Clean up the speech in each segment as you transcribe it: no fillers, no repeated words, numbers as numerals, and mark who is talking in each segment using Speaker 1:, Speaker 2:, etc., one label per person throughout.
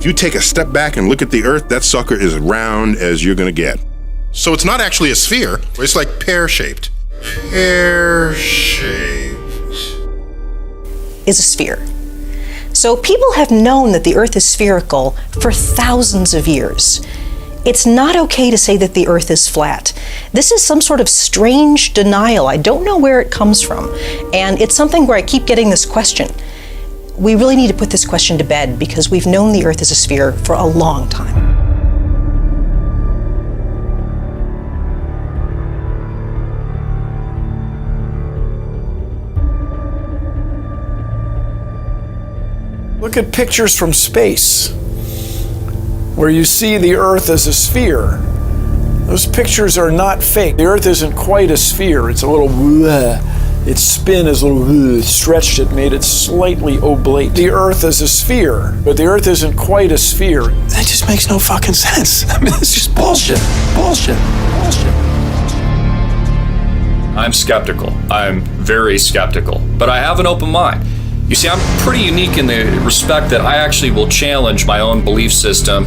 Speaker 1: If you take a step back and look at the Earth, that sucker is round as you're gonna get.
Speaker 2: So it's not actually a sphere, it's like pear-shaped. Pear-shaped.
Speaker 3: Is a sphere. So people have known that the Earth is spherical for thousands of years. It's not okay to say that the Earth is flat. This is some sort of strange denial. I don't know where it comes from. And it's something where I keep getting this question. We really need to put this question to bed because we've known the Earth is a sphere for a long time.
Speaker 4: Look at pictures from space where you see the Earth as a sphere. Those pictures are not fake. The Earth isn't quite a sphere. It's a little its spin is a little stretched it, made it slightly oblate. The Earth is a sphere, but the Earth isn't quite a sphere. That just makes no fucking sense. I mean, it's just bullshit. Bullshit. Bullshit.
Speaker 5: I'm skeptical. I'm very skeptical, but I have an open mind. You see, I'm pretty unique in the respect that I actually will challenge my own belief system,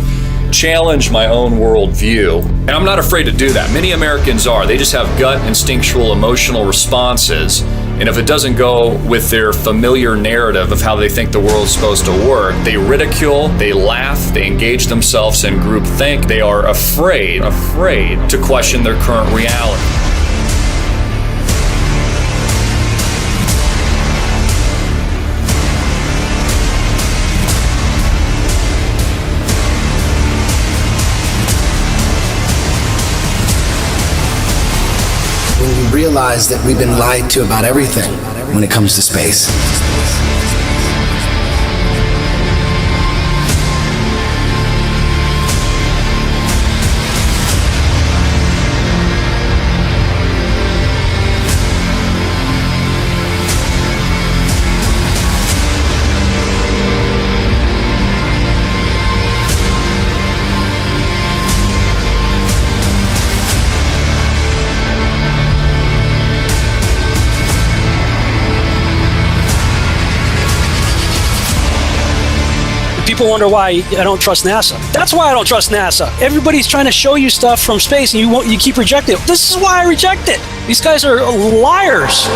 Speaker 5: challenge my own worldview, and I'm not afraid to do that. Many Americans are. They just have gut, instinctual, emotional responses, and if it doesn't go with their familiar narrative of how they think the world's supposed to work, they ridicule, they laugh, they engage themselves in groupthink. They are afraid to question their current reality.
Speaker 6: Realize that we've been lied to about everything when it comes to space.
Speaker 7: People wonder why I don't trust NASA. That's why I don't trust NASA. Everybody's trying to show you stuff from space and you keep rejecting it. This is why I reject it. These guys are liars.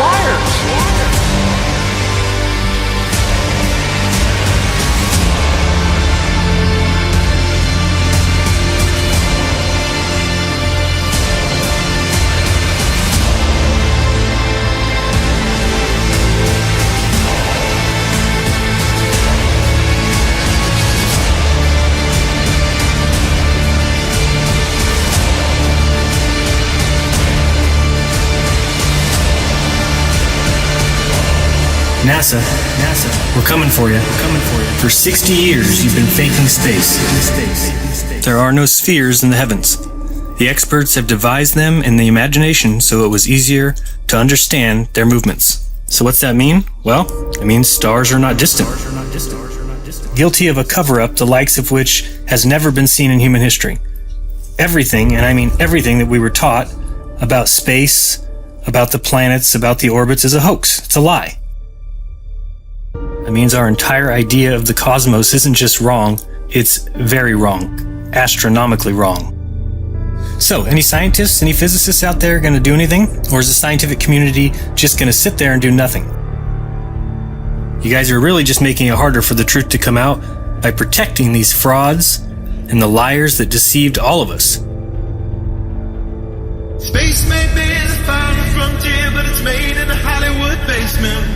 Speaker 8: NASA, we're coming for you. For 60 years, you've been faking space. There are no spheres in the heavens. The experts have devised them in the imagination so it was easier to understand their movements. So what's that mean? Well, it means stars are not distant. Guilty of a cover-up the likes of which has never been seen in human history. Everything, and I mean everything that we were taught about space, about the planets, about the orbits is a hoax. It's a lie. That means our entire idea of the cosmos isn't just wrong, it's very wrong, astronomically wrong. So, any scientists, any physicists out there going to do anything? Or is the scientific community just going to sit there and do nothing? You guys are really just making it harder for the truth to come out by protecting these frauds and the liars that deceived all of us.
Speaker 9: Space may be the final frontier, but it's made in a Hollywood basement.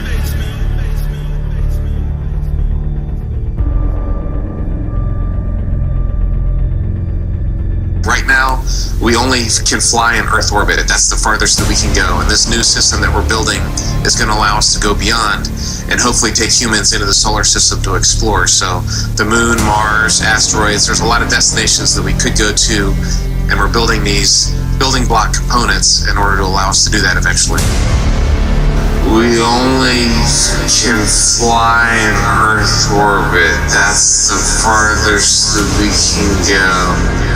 Speaker 10: Right now, we only can fly in Earth orbit. That's the farthest that we can go. And this new system that we're building is going to allow us to go beyond and hopefully take humans into the solar system to explore. So the moon, Mars, asteroids, there's a lot of destinations that we could go to, and we're building these building block components in order to allow us to do that eventually. We only can fly in Earth orbit. That's the farthest that we can go.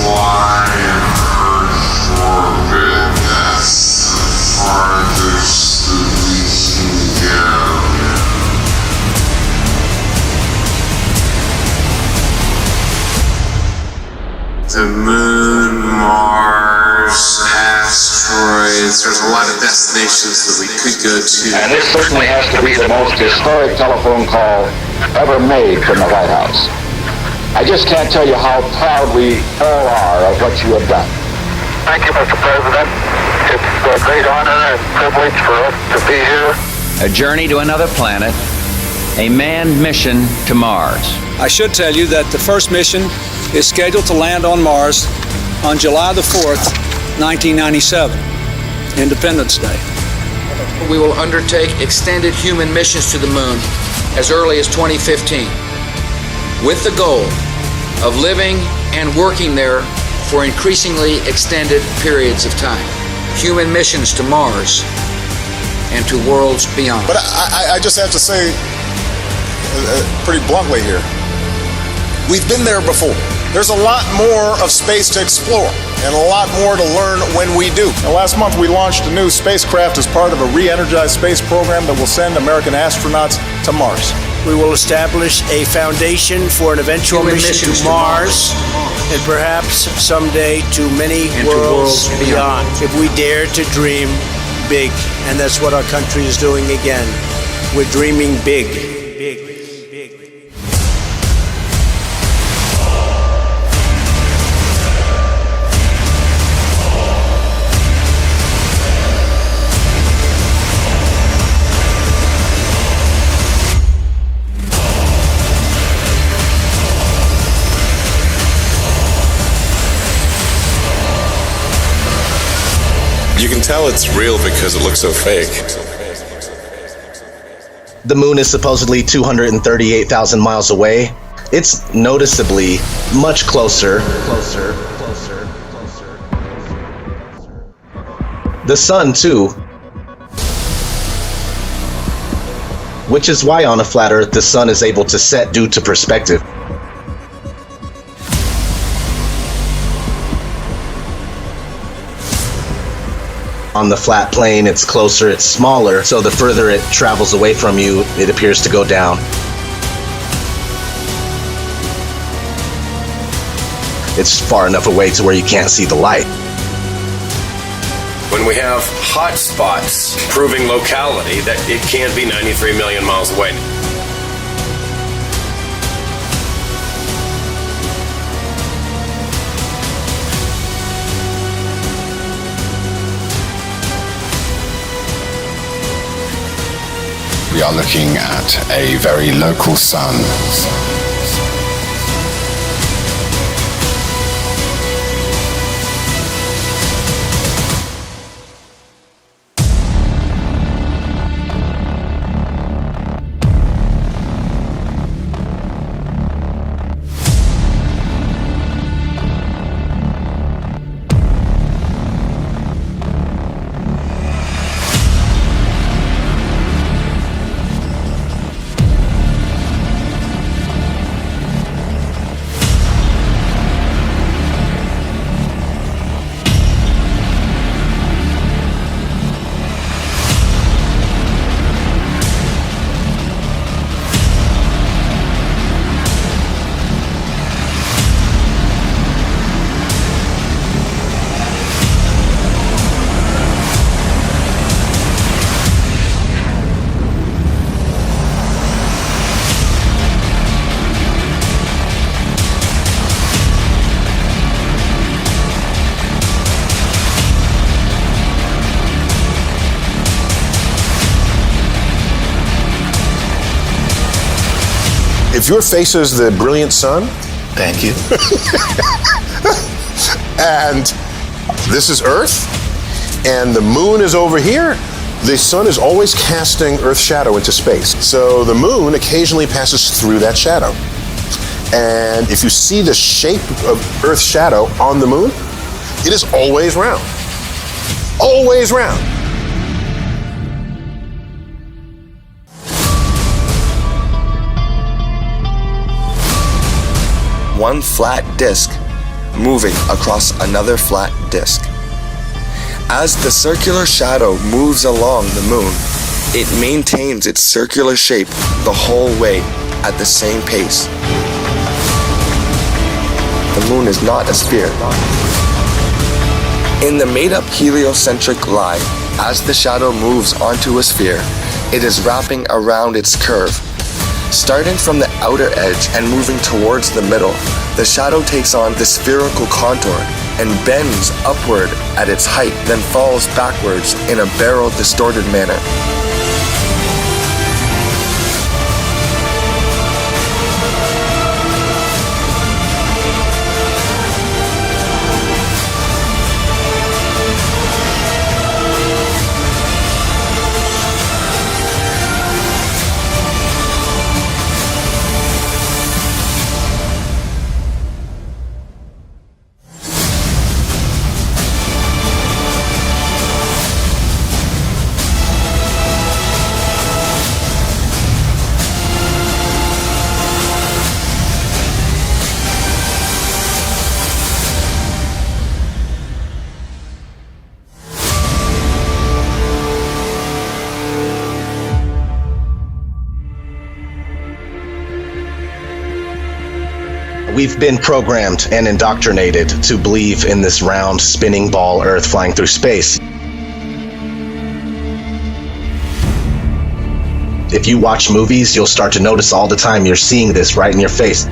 Speaker 10: Fly in Earth orbit, that's planets. There's a lot of destinations that we could go to.
Speaker 11: And this certainly has to be the most historic telephone call ever made from the White House. I just can't tell you how proud we all are of what you have done.
Speaker 12: Thank you, Mr. President. It's a great honor and privilege for us to be here.
Speaker 13: A journey to another planet, a manned mission to Mars.
Speaker 14: I should tell you that the first mission is scheduled to land on Mars on July the 4th, 1997, Independence Day.
Speaker 15: We will undertake extended human missions to the moon as early as 2015, with the goal of living and working there for increasingly extended periods of time. Human missions to Mars and to worlds beyond.
Speaker 16: But I just have to say, pretty bluntly here, we've been there before. There's a lot more of space to explore and a lot more to learn when we do.
Speaker 4: Now, last month we launched a new spacecraft as part of a re-energized space program that will send American astronauts to Mars.
Speaker 17: We will establish a foundation for an eventual mission to Mars and perhaps someday to many worlds beyond. If we dare to dream big, and that's what our country is doing again. We're dreaming big.
Speaker 2: You can tell it's real because it looks so fake.
Speaker 18: The moon is supposedly 238,000 miles away. It's noticeably much closer. The sun, too. Which is why on a flat Earth the sun is able to set due to perspective. On the flat plane, it's closer, it's smaller, so the further it travels away from you, it appears to go down. It's far enough away to where you can't see the light.
Speaker 19: When we have hot spots proving locality, that it can't be 93 million miles away.
Speaker 20: We are looking at a very local sun.
Speaker 2: If your face is the brilliant sun,
Speaker 6: thank you.
Speaker 2: And this is Earth, and the moon is over here, the sun is always casting Earth's shadow into space. So the moon occasionally passes through that shadow. And if you see the shape of Earth's shadow on the moon, it is always round. Always round.
Speaker 21: One flat disk moving across another flat disk. As the circular shadow moves along the moon, it maintains its circular shape the whole way at the same pace. The moon is not a sphere. In the made-up heliocentric line, as the shadow moves onto a sphere, it is wrapping around its curve. Starting from the outer edge and moving towards the middle, the shadow takes on the spherical contour and bends upward at its height, then falls backwards in a barrel-distorted manner.
Speaker 18: We've been programmed and indoctrinated to believe in this round, spinning ball Earth flying through space. If you watch movies, you'll start to notice all the time you're seeing this right in your face.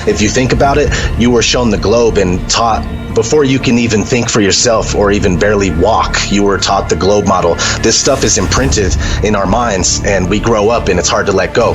Speaker 18: If you think about it, you were shown the globe and taught, before you can even think for yourself or even barely walk, you were taught the globe model. This stuff is imprinted in our minds, and we grow up and it's hard to let go.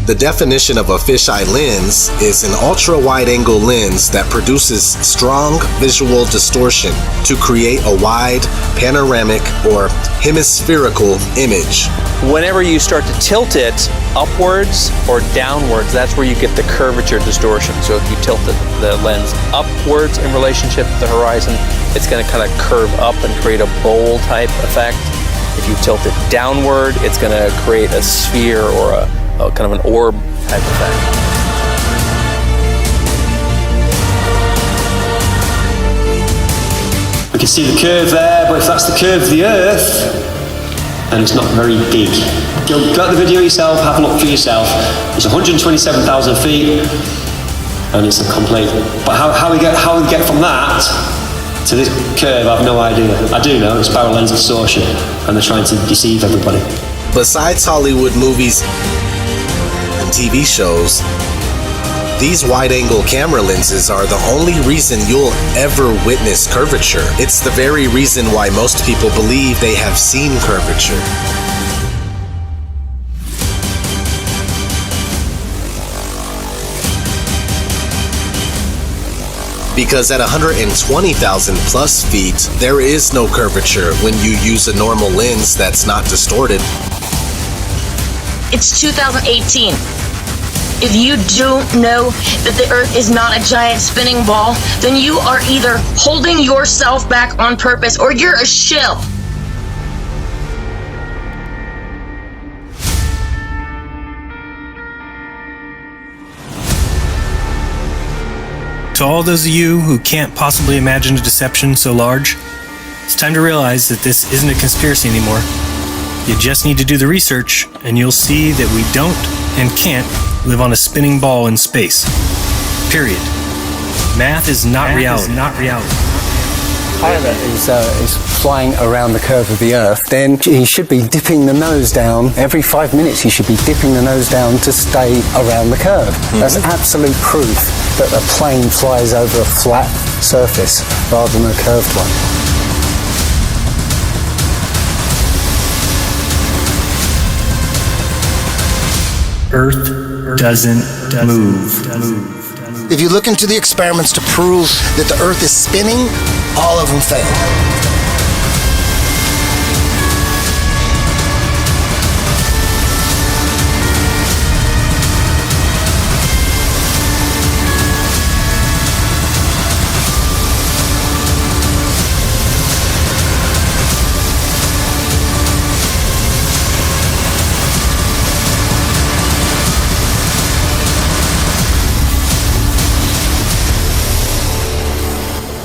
Speaker 18: The definition of a fisheye lens is an ultra-wide-angle lens that produces strong visual distortion to create a wide, panoramic, or hemispherical image.
Speaker 1: Whenever you start to tilt it upwards or downwards, that's where you get the curvature distortion. So if you tilt the lens upwards in relationship to the horizon, it's going to kind of curve up and create a bowl type effect. If you tilt it downward, it's going to create a sphere or a kind of an orb type effect.
Speaker 22: We can see the curve there, but if that's the curve of the Earth, then it's not very big. Go at the video yourself, have a look for yourself. It's 127,000 feet, and it's a complete. But how we get from that to this curve, I have no idea. I do know it's barrel lens distortion, and they're trying to deceive everybody.
Speaker 18: Besides Hollywood movies and TV shows, these wide-angle camera lenses are the only reason you'll ever witness curvature. It's the very reason why most people believe they have seen curvature. Because at 120,000 plus feet, there is no curvature when you use a normal lens that's not distorted.
Speaker 23: It's 2018.
Speaker 3: If you don't know that the Earth is not a giant spinning ball, then you are either holding yourself back on purpose or you're a shill.
Speaker 8: To all those of you who can't possibly imagine a deception so large, it's time to realize that this isn't a conspiracy anymore. You just need to do the research, and you'll see that we don't and can't live on a spinning ball in space. Period. Math is not reality.
Speaker 5: Pilot is flying around the curve of the Earth, then he should be dipping the nose down. Every 5 minutes he should be dipping the nose down to stay around the curve. That's absolute proof that a plane flies over a flat surface rather than a curved one.
Speaker 8: Earth doesn't move.
Speaker 6: If you look into the experiments to prove that the Earth is spinning, all of them fail.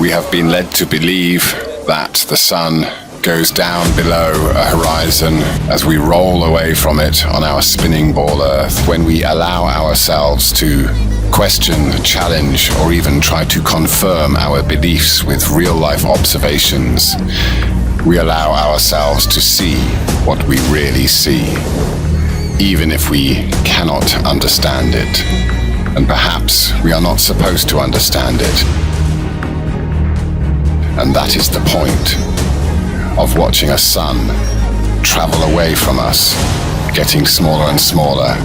Speaker 20: We have been led to believe that the sun goes down below a horizon as we roll away from it on our spinning ball Earth. When we allow ourselves to question, challenge, or even try to confirm our beliefs with real-life observations, we allow ourselves to see what we really see, even if we cannot understand it. And perhaps we are not supposed to understand it. And that is the point of watching a sun travel away from us, getting smaller and smaller,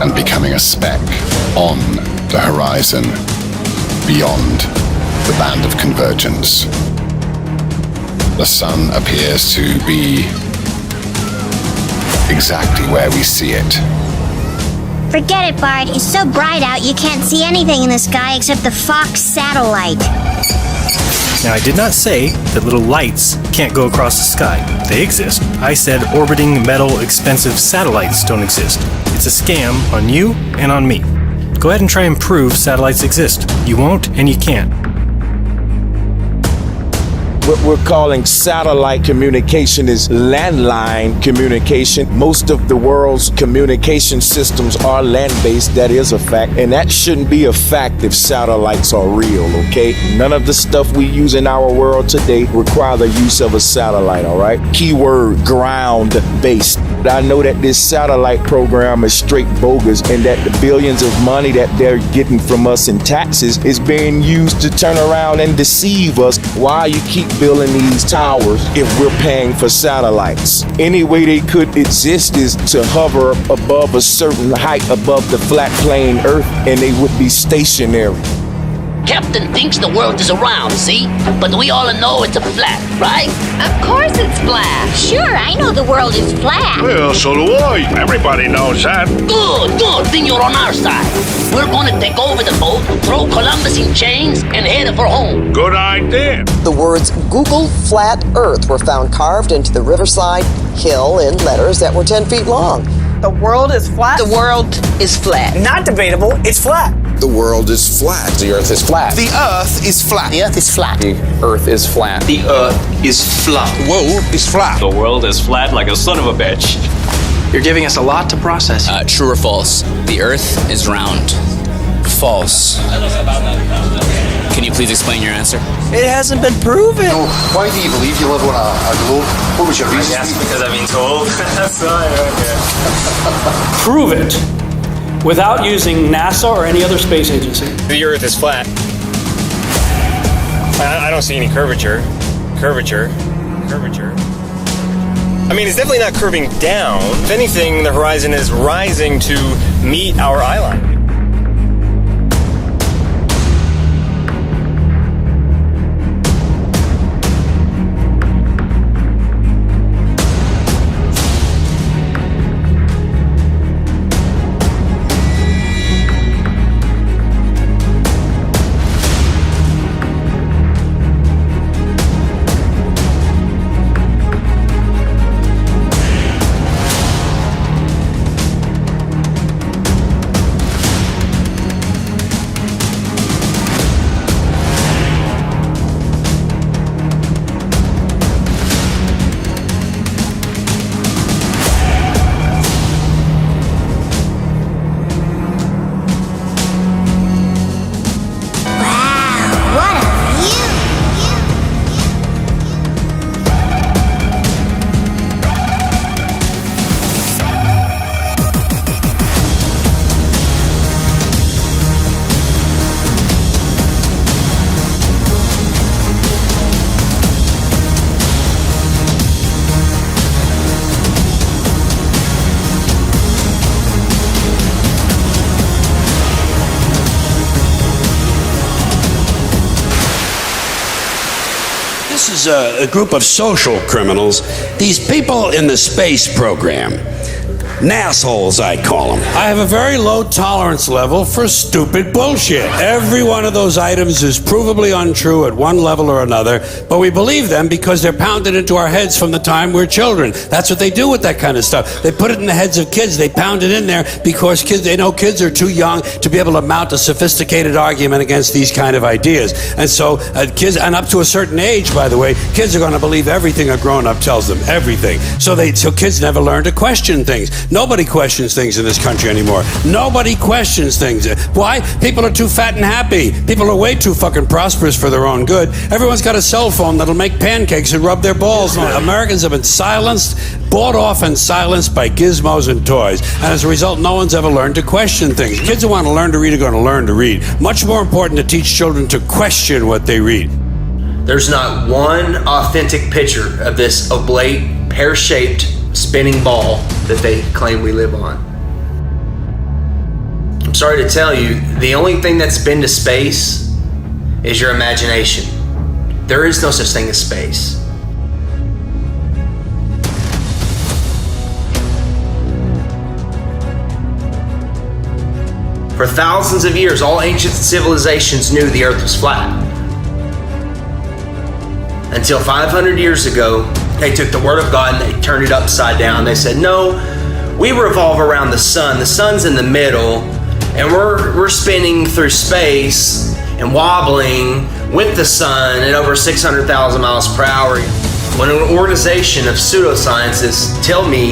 Speaker 20: and becoming a speck on the horizon, beyond the band of convergence. The sun appears to be exactly where we see it.
Speaker 23: Forget it, Bart. It's so bright out you can't see anything in the sky except the Fox satellite.
Speaker 8: Now, I did not say that little lights can't go across the sky. They exist. I said orbiting metal expensive satellites don't exist. It's a scam on you and on me. Go ahead and try and prove satellites exist. You won't and you can't.
Speaker 24: What we're calling satellite communication is landline communication. Most of the world's communication systems are land-based. That is a fact. And that shouldn't be a fact if satellites are real, okay? None of the stuff we use in our world today require the use of a satellite, all right? Keyword, ground-based. I know that this satellite program is straight bogus and that the billions of money that they're getting from us in taxes is being used to turn around and deceive us. Why you keep building these towers if we're paying for satellites? Any way they could exist is to hover above a certain height above the flat plane Earth and they would be stationary.
Speaker 25: Captain thinks the world is around, see? But we all know it's a flat, right?
Speaker 23: Of course it's flat. Sure, I know the world is flat.
Speaker 26: Well, so do I. Everybody knows that.
Speaker 25: Good. Then you're on our side. We're gonna take over the boat, throw Columbus in chains, and head for home.
Speaker 26: Good idea.
Speaker 27: The words Google Flat Earth were found carved into the riverside hill in letters that were 10 feet long.
Speaker 28: The world is flat?
Speaker 27: The world is flat.
Speaker 28: Not debatable, it's flat.
Speaker 2: The world is flat.
Speaker 29: The Earth is flat.
Speaker 27: The Earth is flat. The Earth is flat.
Speaker 29: The Earth is flat.
Speaker 30: The Earth is flat.
Speaker 27: Whoa, it's flat.
Speaker 30: The world is flat like a son of a bitch.
Speaker 31: You're giving us a lot to process.
Speaker 13: True or false? The Earth is round. False. Can you please explain your answer?
Speaker 28: It hasn't been proven.
Speaker 29: No. Why do you believe you live on a globe? What was your reason?
Speaker 30: I guess because I've been told. That's right, okay.
Speaker 7: Prove it without using NASA or any other space agency.
Speaker 31: The Earth is flat. I don't see any curvature. Curvature. I mean, it's definitely not curving down. If anything, the horizon is rising to meet our eye line.
Speaker 4: as a group of social criminals, these people in the space program, nassholes, I call them. I have a very low tolerance level for stupid bullshit. Every one of those items is provably untrue at one level or another, but we believe them because they're pounded into our heads from the time we're children. That's what they do with that kind of stuff. They put it in the heads of kids. They pound it in there because they know kids are too young to be able to mount a sophisticated argument against these kind of ideas. And so kids, and up to a certain age, by the way, kids are going to believe everything a grown-up tells them, everything. So kids never learn to question things. Nobody questions things in this country anymore. Nobody questions things. Why? People are too fat and happy. People are way too fucking prosperous for their own good. Everyone's got a cell phone that'll make pancakes and rub their balls. Americans have been silenced, bought off and silenced by gizmos and toys. And as a result, no one's ever learned to question things. Kids who want to learn to read are going to learn to read. Much more important to teach children to question what they read.
Speaker 9: There's not one authentic picture of this oblate, pear-shaped spinning ball that they claim we live on. I'm sorry to tell you, the only thing that's been to space is your imagination. There is no such thing as space. For thousands of years, all ancient civilizations knew the earth was flat. Until 500 years ago, they took the word of God and they turned it upside down. They said, no, we revolve around the sun. The sun's in the middle, and we're spinning through space and wobbling with the sun at over 600,000 miles per hour. When an organization of pseudoscientists tell me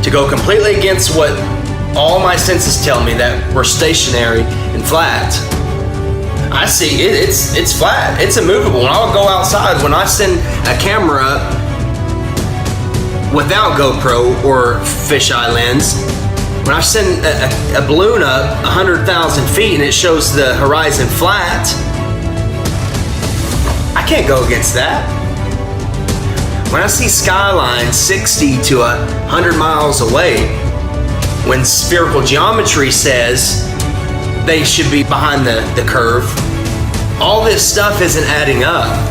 Speaker 9: to go completely against what all my senses tell me, that we're stationary and flat, I see it's flat, it's immovable. When I'll go outside, when I send a camera up without GoPro or fisheye lens, when I send a balloon up 100,000 feet and it shows the horizon flat, I can't go against that. When I see skylines 60 to 100 miles away, when spherical geometry says they should be behind the curve, all this stuff isn't adding up.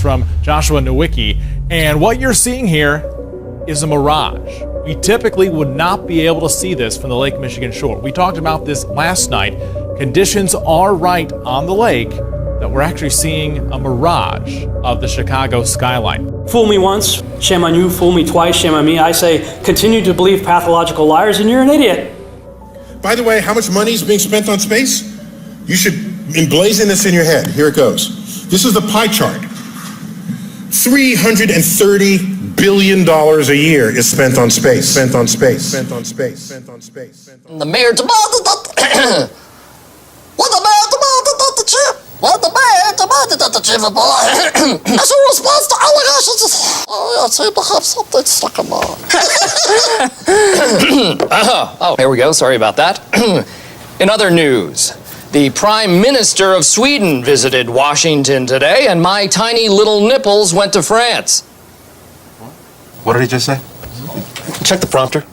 Speaker 10: From Joshua Nowicki, and what you're seeing here is a mirage. We typically would not be able to see this from the Lake Michigan shore. We talked about this last night. Conditions are right on the lake that we're actually seeing a mirage of the Chicago skyline.
Speaker 7: Fool me once, shame on you. Fool me twice, shame on me. I say, continue to believe pathological liars and you're an idiot.
Speaker 2: By the way, how much money is being spent on space? You should emblazon this in your head. Here it goes. This is the pie chart. $330 billion a year is spent on space. Spent on space. Spent on space. Spent on space.
Speaker 11: The mayor demanded that. What the mayor demanded that the chief. What the mayor demanded that the chief of police. As a response to allegations, I seem to have something stuck in my.
Speaker 12: Oh, here we go. Sorry about that. In other news, the Prime Minister of Sweden visited Washington today, and my tiny little nipples went to France.
Speaker 29: What did he just say?
Speaker 12: Check the prompter.